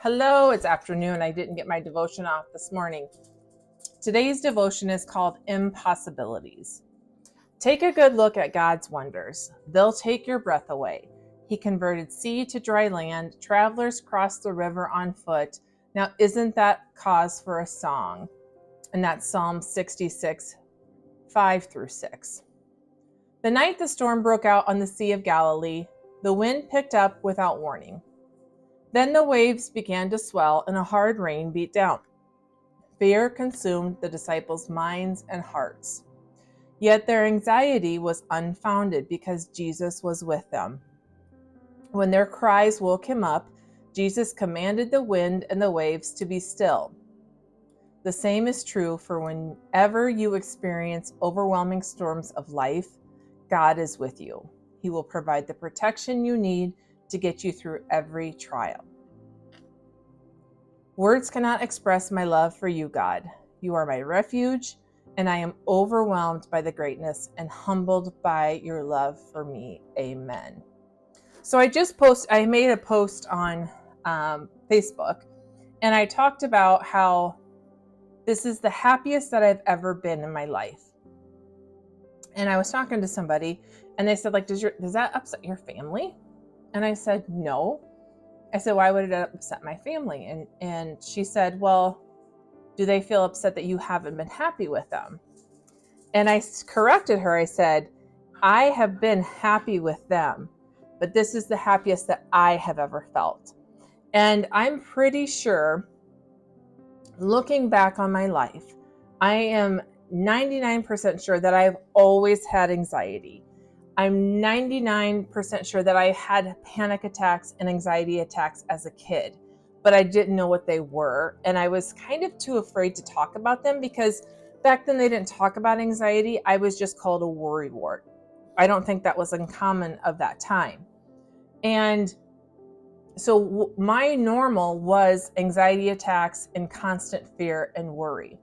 Hello, it's afternoon. I didn't get my devotion off this morning. Today's devotion is called Impossibilities. Take a good look at God's wonders. They'll take your breath away. He converted sea to dry land. Travelers crossed the river on foot. Now, isn't that cause for a song? And that's Psalm 66, 5 through 6. The night the storm broke out on the Sea of Galilee, the wind picked up without warning. Then the waves began to swell and a hard rain beat down. Fear consumed the disciples' minds and hearts. Yet their anxiety was unfounded because Jesus was with them. When their cries woke him up, Jesus commanded the wind and the waves to be still. The same is true for whenever you experience overwhelming storms of life, God is with you. He will provide the protection you need to get you through every trial. Words cannot express my love for you, God. You are my refuge, and I am overwhelmed by the greatness and humbled by your love for me. Amen. So I made a post on Facebook, and I talked about how this is the happiest that I've ever been in my life. And I was talking to somebody, and they said, does that upset your family? And I said, no. I said, why would it upset my family? And she said, well, do they feel upset that you haven't been happy with them? And I corrected her. I said, I have been happy with them, but this is the happiest that I have ever felt. And I'm pretty sure, looking back on my life, I am 99% sure that I've always had anxiety. I'm 99% sure that I had panic attacks and anxiety attacks as a kid, but I didn't know what they were. And I was kind of too afraid to talk about them because back then they didn't talk about anxiety. I was just called a worrywart. I don't think that was uncommon of that time. And so my normal was anxiety attacks and constant fear and worry.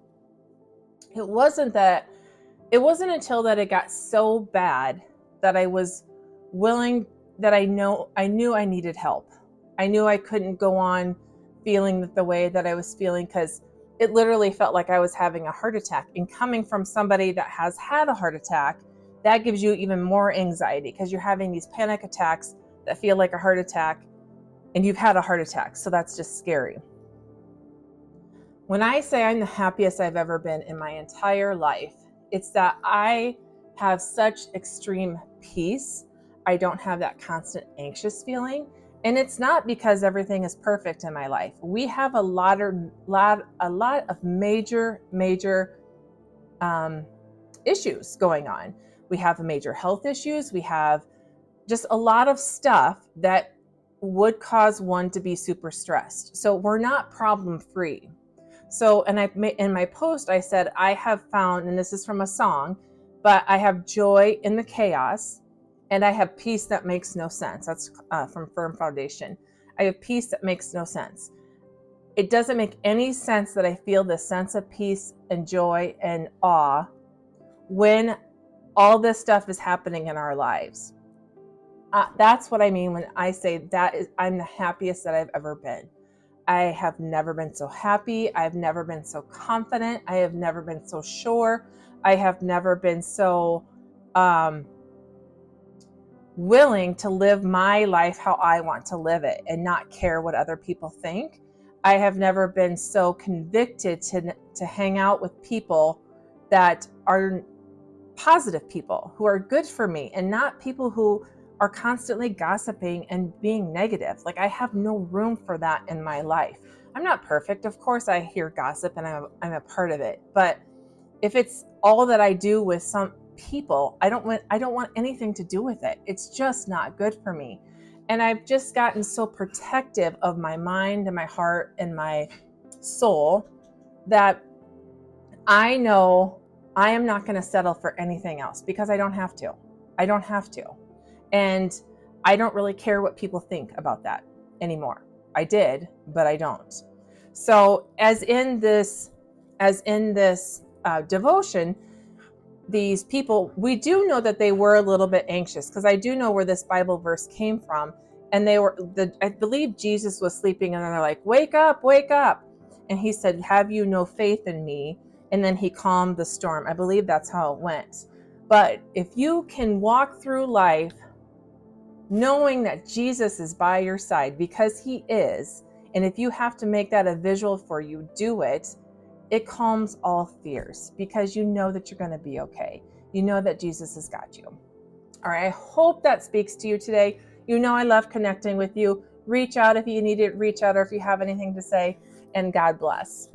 It wasn't until that it got so bad that I was willing, that I knew I needed help. I knew I couldn't go on feeling the way that I was feeling because it literally felt like I was having a heart attack. And coming from somebody that has had a heart attack, that gives you even more anxiety because you're having these panic attacks that feel like a heart attack and you've had a heart attack. So that's just scary. When I say I'm the happiest I've ever been in my entire life, it's that I have such extreme peace. I don't have that constant anxious feeling. And it's not because everything is perfect in my life. We have a lot of major issues going on. We have major health issues. We have just a lot of stuff that would cause one to be super stressed. So we're not problem free. So, and in my post, I said, I have found, and this is from a song, but I have joy in the chaos and I have peace that makes no sense. That's from Firm Foundation. I have peace that makes no sense. It doesn't make any sense that I feel this sense of peace and joy and awe when all this stuff is happening in our lives. That's what I mean when I say I'm the happiest that I've ever been. I have never been so happy. I've never been so confident. I have never been so sure. I have never been so willing to live my life how I want to live it and not care what other people think. I have never been so convicted to hang out with people that are positive people who are good for me and not people who are constantly gossiping and being negative. Like I have no room for that in my life. I'm not perfect. Of course I hear gossip and I'm a part of it. But if it's all that I do with some people, I don't want anything to do with it. It's just not good for me. And I've just gotten so protective of my mind and my heart and my soul that I know I am not going to settle for anything else because I don't have to. I don't have to. And I don't really care what people think about that anymore. I did, but I don't. So as in this devotion, these people, we do know that they were a little bit anxious because I do know where this Bible verse came from. And I believe Jesus was sleeping, and they're like, wake up, wake up. And he said, have you no faith in me? And then he calmed the storm. I believe that's how it went. But if you can walk through life knowing that Jesus is by your side, because he is, and if you have to make that a visual for you, do it. It calms all fears because you know that you're going to be okay. You know that Jesus has got you. All right, I hope that speaks to you today. You know I love connecting with you. Reach out if you need it, reach out, or if you have anything to say, and God bless.